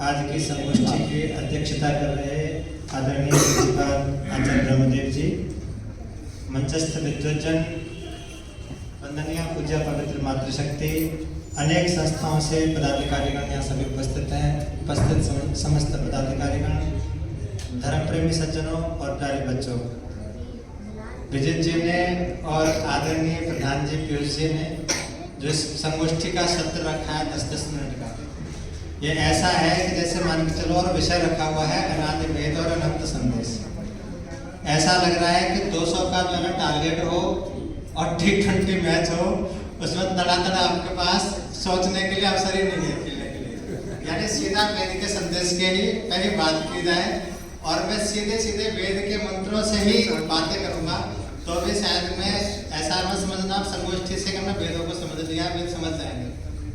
आज की संगोष्ठी की अध्यक्षता कर रहे आदरणीय प्रिंसिपाल आचार्य ब्रह्मदेव जी, मंचस्थ विद्वजन, वंदनीय पूज्य पवित्र मातृशक्ति, अनेक संस्थाओं से पदाधिकारीगण यहाँ सभी उपस्थित हैं। उपस्थित समस्त पदाधिकारीगण, धर्मप्रेमी सज्जनों और प्यारे बच्चों, विजित जी ने और आदरणीय प्रधान जी पीयूष जी ने जो इस संगोष्ठी का सत्र रखा है 10-10 मिनट का, ये ऐसा है कि जैसे मान के चलो और विषय रखा हुआ है अनादि भेद और अनंत संदेश। ऐसा लग रहा है कि 200 का जो है टारगेट हो और T20 मैच हो, उसमें तड़ा आपके पास सोचने के लिए अवसर ही नहीं है खेलने के लिए। यानी सीधा वेद के संदेश के ही पहले बात की जाए और मैं सीधे वेद के मंत्रों से ही बातें करूंगा, तो भी शायद मैं ऐसा न समझना संगोष्ठी से कि मैं वेदों को समझ लिया, वेद समझ जाएंगे,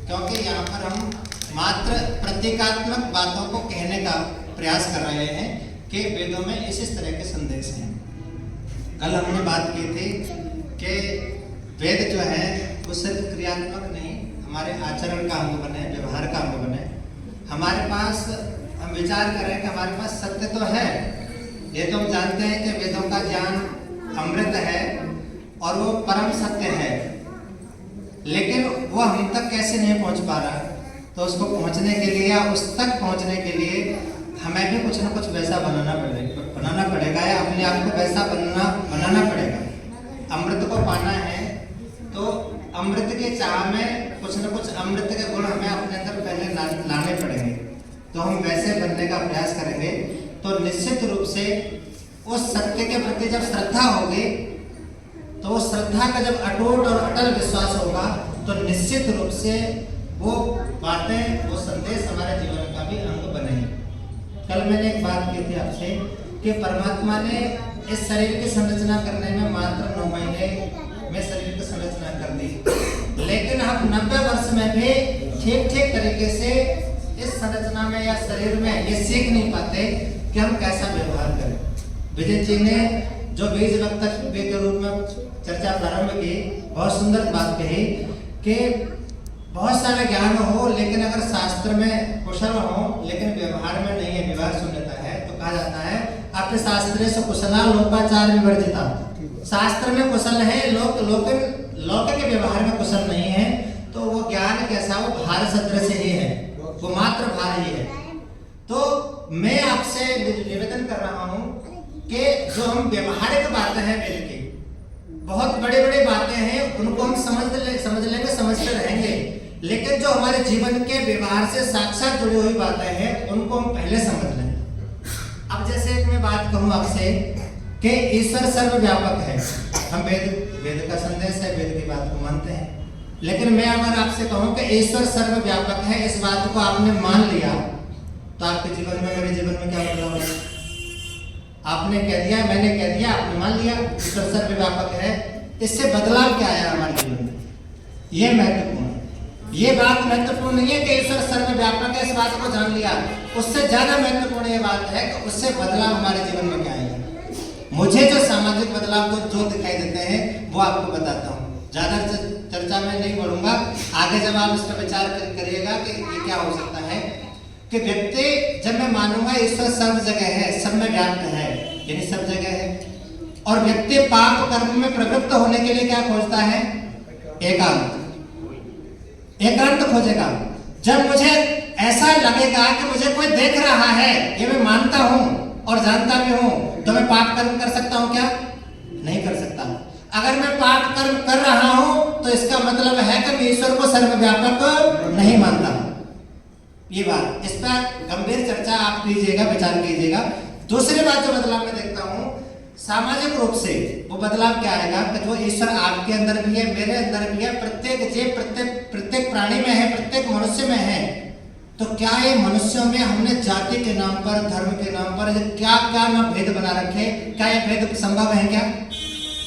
क्योंकि यहाँ पर हम मात्र प्रतीकात्मक बातों को कहने का प्रयास कर रहे हैं कि वेदों में इस तरह के संदेश हैं। कल हमने बात की थी कि वेद जो है वो सिर्फ क्रियात्मक नहीं, हमारे आचरण का अंग बने, व्यवहार का अंग बने। हमारे पास हम विचार करें कि हमारे पास सत्य तो है, ये तो हम जानते हैं कि वेदों का ज्ञान अमृत है और वो परम सत्य है, लेकिन वो हम तक कैसे नहीं पहुंच पा रहा। तो उसको पहुंचने के लिए या उस तक पहुंचने के लिए हमें भी कुछ ना कुछ वैसा बनाना पड़ेगा या अपने आप को वैसा बनाना पड़ेगा। अमृत को पाना है तो अमृत के चाह में कुछ न कुछ अमृत के गुण हमें अपने अंदर पहले लाने पड़ेंगे। तो हम वैसे बनने का प्रयास करेंगे तो निश्चित रूप से उस सत्य के प्रति जब श्रद्धा होगी, तो उस श्रद्धा का जब अटूट और अटल विश्वास होगा, तो निश्चित रूप से वो बातें, वो संदेश हमारे जीवन का भी अंग बनेंगे। कल मैंने एक बात की थी आपसे कि परमात्मा ने इस शरीर की संरचना करने में मात्र 9 महीने में शरीर की संरचना कर दी, लेकिन हम 90 वर्ष में भी ठीक तरीके से इस संरचना में या शरीर में ये सीख नहीं पाते कि हम कैसा व्यवहार करें। विजय जी ने जो बीज वक्तव्य के रूप में चर्चा प्रारंभ की, बहुत सुंदर बात कही कि बहुत सारे ज्ञान हो लेकिन अगर शास्त्र में कुशल हो लेकिन व्यवहार में नहीं है, व्यवहार शून्यता है, तो कहा जाता है आपके शास्त्रे से कुशला लोकाचार विवर्जिता। शास्त्र में कुशल है लौकिक के व्यवहार में कुशल नहीं है, तो वो ज्ञान कैसा, वो भार सदृश ही है, वो मात्र भार ही है। तो मैं आपसे निवेदन कर रहा हूँ कि जो हम व्यवहारिक बातें हैं वेद की, बहुत बड़ी बातें हैं, उनको हम समझ लेंगे, समझते रहेंगे, लेकिन जो हमारे जीवन के व्यवहार से साक्षात जुड़ी हुई बातें हैं उनको हम पहले समझ लें। अब जैसे एक मैं बात कहूँ आपसे कि ईश्वर सर्वव्यापक है, हम वेद का संदेश है, वेद की बात को मानते हैं, लेकिन मैं अगर आपसे कहूँ कि ईश्वर सर्वव्यापक है, इस बात को आपने मान लिया, तो आपके जीवन में, मेरे जीवन में क्या बदलाव है? आपने कह दिया, मैंने कह दिया, आपने मान लिया ईश्वर सर्वव्यापक है, इससे बदलाव क्या आया हमारे जीवन में? ये महत्वपूर्ण है। ये बात महत्वपूर्ण नहीं है कि ईश्वर सर्वव्यापक है, इस बात को जान लिया, उससे ज्यादा महत्वपूर्ण ये बात है कि उससे बदलाव हमारे जीवन में क्या आएगा। मुझे जो सामाजिक बदलाव जो दिखाई देते हैं वो आपको बताता हूँ, ज्यादा चर्चा में नहीं बढ़ूंगा, आगे जब आप इस पर विचार करिएगा कि ये क्या हो सकता है कि व्यक्ति, जब मैं मानूंगा ईश्वर सब जगह है, सब में व्याप्त है, यानी सब जगह है, और व्यक्ति पाप कर्म में प्रवृत्त होने के लिए क्या खोजता है? एकांत खोजेगा। जब मुझे ऐसा लगेगा कि मुझे कोई देख रहा है, ये मैं मानता हूं और जानता भी हूं, तो मैं पाप कर्म कर सकता हूं क्या? नहीं कर सकता। अगर मैं पाप कर्म कर रहा हूं तो इसका मतलब है कि मैं ईश्वर को सर्वव्यापक नहीं मानता। ये बात, इस पर गंभीर चर्चा आप कीजिएगा, विचार कीजिएगा। दूसरी बात जो बदलाव में देखता हूँ सामाजिक रूप से, वो बदलाव क्या आएगा कि जो ईश्वर आपके अंदर भी है, मेरे अंदर भी है, प्रत्येक जीव, प्रत्येक प्राणी में है, प्रत्येक मनुष्य में है, तो क्या ये मनुष्यों में हमने जाति के नाम पर, धर्म के नाम पर क्या ना भेद बना रखे? क्या ये भेद संभव है क्या?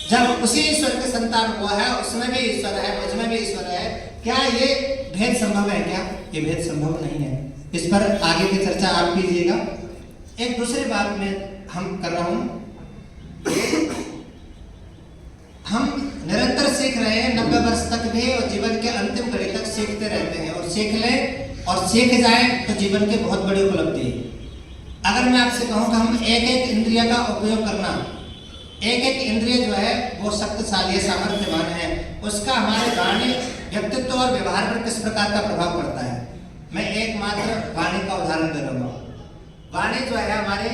जब उसी ईश्वर के संतान हुआ है, उसमें भी ईश्वर है, मुझमें भी ईश्वर है, क्या ये भेद संभव है क्या? ये भेद संभव नहीं है। इस पर आगे की चर्चा आप कीजिएगा। एक दूसरी बात में हम कर रहा हूं, हम निरंतर सीख रहे हैं, 90 वर्ष तक भी और जीवन के अंतिम घड़ी तक सीखते रहते हैं, और सीख लें और सीख जाए तो जीवन की बहुत बड़ी उपलब्धि है। अगर मैं आपसे कहूँ कि हम एक एक इंद्रिय का उपयोग करना, एक एक इंद्रिय जो है वो शक्तिशाली सामर्थ्यवान है, उसका हमारे वाणी, व्यक्तित्व और व्यवहार पर किस प्रकार का प्रभाव पड़ता है। मैं एकमात्र वाणी का उदाहरण दे रहा हूँ। वाणी जो है हमारे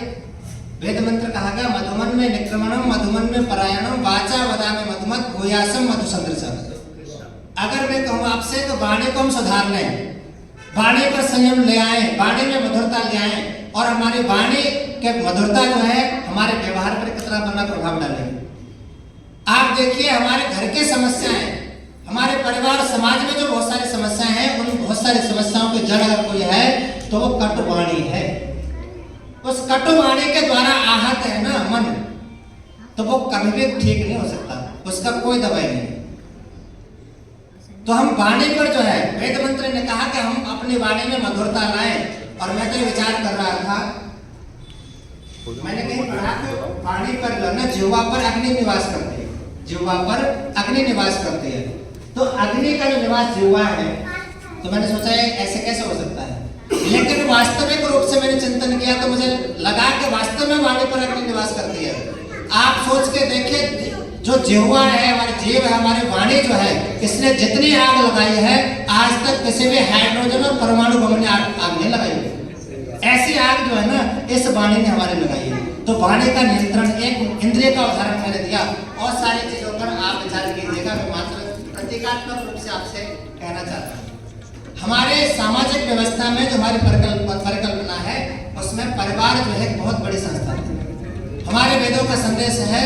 वेद मंत्र कहा गया, मधुमन में निक्रमणम मधुमन में परायणम वाचा वदामि मधुमत भूयासम मधुसंदृशम। अगर मैं कहूँ आपसे तो वाणी को हम सुधार लें, वाणी पर संयम ले आए, वाणी में मधुरता ले आए, और हमारी वाणी के मधुरता जो है हमारे व्यवहार पर कितना बड़ा प्रभाव डालेगी। आप देखिए हमारे घर की समस्याएं, हमारे परिवार समाज में जो बहुत सारी समस्याएं हैं, उन बहुत सारी समस्याओं की जड़ अगर कोई है तो वो कटुवाणी है। उस कटुवाणी के द्वारा आहत है ना मन, तो वो कभी भी ठीक नहीं हो सकता, उसका कोई दवाई नहीं। तो हम वाणी पर जो है, वेद मंत्र ने कहा कि हम अपनी वाणी में मधुरता लाएं। और मैं तो विचार कर रहा था, मैंने कहीं पढ़ा कि वाणी पर जो है ना जिह्वा पर अग्नि निवास करती है, जिह्वा पर अग्नि निवास करती है। तो अग्नि का जो निवास जिह्वा है, तो मैंने सोचा है ऐसे कैसे हो सकता है, लेकिन वास्तविक रूप से मैंने चिंतन किया तो मुझे लगा कि वास्तव में वाणी पर अग्नि निवास करती है। आप सोच के देखिए, जो जिह्वा है, हमारी जीव है, हमारी वाणी जो है, इसने जितनी आग लगाई है आज तक किसी भी हाइड्रोजन और परमाणु बम ने आग नहीं लगाई। ऐसी आग जो है ना इस वाणी ने हमारे लगाई है। तो वाणी का नियंत्रण, एक इंद्रिय का उदाहरण मैंने दिया, और सारी चीजों पर आप विचार कीजिएगा। मैं मात्र प्रतीकात्मक रूप से आपसे कहना चाहता हूँ, हमारे सामाजिक व्यवस्था में जो हमारी परिकल्पना है, उसमें परिवार जो है बहुत बड़ी संस्था है। हमारे वेदों का संदेश है,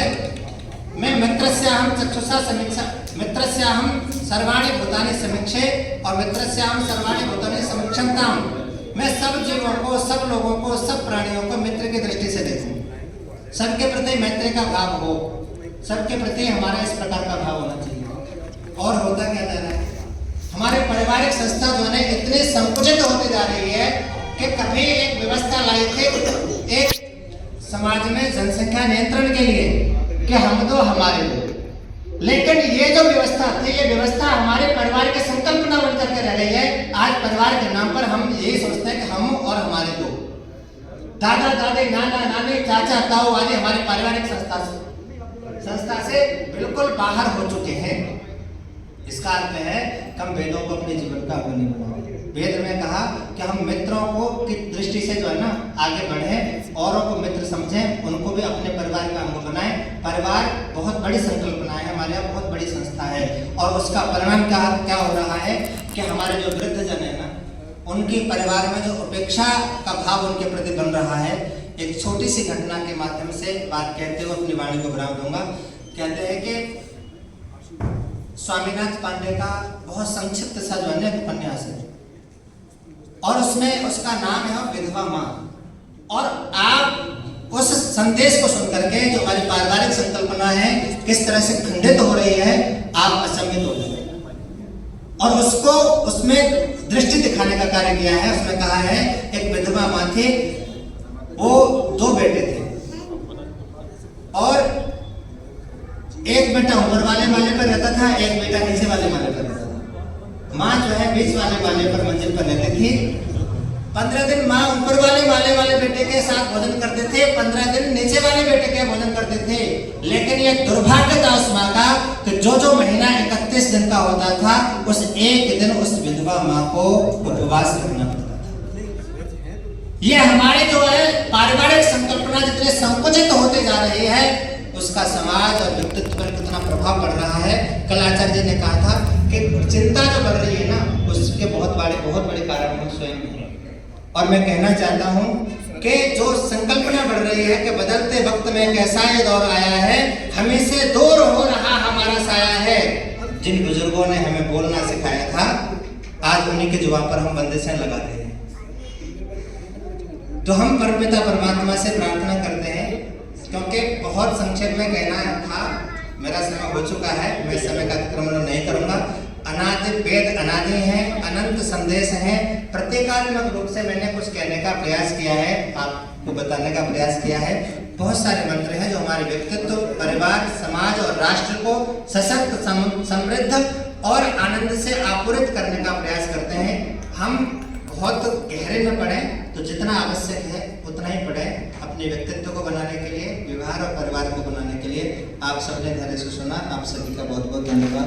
मैं मित्रस्याहं चक्षुषा समीक्षा, मित्रस्याहं सर्वाणि भूतानि समीक्षे, और मित्रस्याहं सर्वाणि भूतानि समीक्षन्ताम्। मैं सब जीवों को, सब लोगों को, सब प्राणियों को मित्र की दृष्टि से देखूं। सबके प्रति मैत्री का भाव हो, सबके प्रति हमारा इस प्रकार का भाव होना चाहिए। और होता क्या जा रहा है, हमारे पारिवारिक संस्था जो है इतनी संकुचित होती जा रही है कि कभी एक व्यवस्था लाई थी एक समाज में जनसंख्या नियंत्रण के लिए कि हम दो हमारे दो, लेकिन ये जो व्यवस्था थी, ये व्यवस्था हमारे परिवार की संकल्पना बनकर के रह गई है। आज परिवार के नाम पर हम यही सोचते हैं कि हम और हमारे दो, दादा दादी नाना नानी चाचा ताऊ आदि हमारे पारिवारिक संस्था से बिल्कुल बाहर हो चुके हैं। इसका अर्थ है कि हम वेदों को अपने जीवन का अंग नहीं बनाओ। वेद में कहा कि हम मित्रों को की दृष्टि से जो है ना आगे बढ़ें, औरों को मित्र समझें, उनको भी अपने परिवार का अंग बनाएं। परिवार बहुत बड़ी संकल्पना है, हमारे यहाँ बहुत बड़ी संस्था है, और उसका परिणाम क्या हो रहा है कि हमारे जो वृद्धजन है ना, उनकी परिवार में जो उपेक्षा का भाव उनके प्रति बन रहा है। एक छोटी सी घटना के माध्यम से बात कहते हुए अपनी वाणी को विराम दूंगा। कहते हैं कि स्वामीनाथ पांडे का बहुत संक्षिप्त सा जो है उपन्यास है, और उसमें उसका नाम है विधवा माँ। और आप उस संदेश को सुनकर के जो हमारी पारिवारिक संकल्पना है किस तरह से खंडित हो रही है, आप अचंभित हो जाएंगे। और उसको उसमें दृष्टि दिखाने का कार्य किया है। उसमें कहा है एक विधवा माँ थी, वो दो बेटे थे, और एक बेटा ऊपर वाले माले पर रहता था, एक बेटा नीचे वाले माले पर रहता था। माँ जो है बीच वाले माले पर मंजिल पर रहती थी। 15 दिन माँ ऊपर वाले बेटे के साथ भोजन करते थे, 15 दिन नीचे वाले बेटे के भोजन करते थे। लेकिन ये दुर्भाग्य था उस माँ का कि जो महीना 31 दिन का होता था, उस एक दिन उस विधवा माँ को उपवास रखना पड़ता था। ये हमारे जो है पारिवारिक संकल्पना जितने संकुचित होते जा रही है, उसका समाज और व्यक्तित्व पर कितना प्रभाव पड़ रहा है। कल आचार्य जी ने कहा था कि चिंता जो बढ़ रही है ना, उसके बहुत बड़े कारण हम स्वयं हैं। और मैं कहना चाहता हूँ कि जो संकल्पना बढ़ रही है कि बदलते वक्त में कैसा ये दौर आया है, हमें से दूर हो रहा हमारा साया है। जिन बुजुर्गों ने हमें बोलना सिखाया था, आज उन्हीं के जवाब पर हम बंदिशें लगा रहे हैं। तो हम परमपिता परमात्मा से प्रार्थना करते हैं, क्योंकि बहुत संक्षेप में कहना था, मेरा समय हो चुका है, मैं समय का अतिक्रमण नहीं करूंगा। अनादि वेद अनादि है, अनंत संदेश है। प्रतीकात्मक रूप से मैंने कुछ कहने का प्रयास किया है, आपको बताने का प्रयास किया है। बहुत सारे मंत्र हैं जो हमारे व्यक्तित्व, परिवार, समाज और राष्ट्र को सशक्त, समृद्ध और आनंद से आपूरित करने का प्रयास करते हैं। हम बहुत गहरे में पढ़ें, तो जितना आवश्यक है उतना ही पढ़ें अपने व्यक्तित्व को बनाने के लिए, व्यवहार और परिवार को बनाने के लिए। आप सबने धैर्य से सुना, आप सभी का बहुत बहुत धन्यवाद।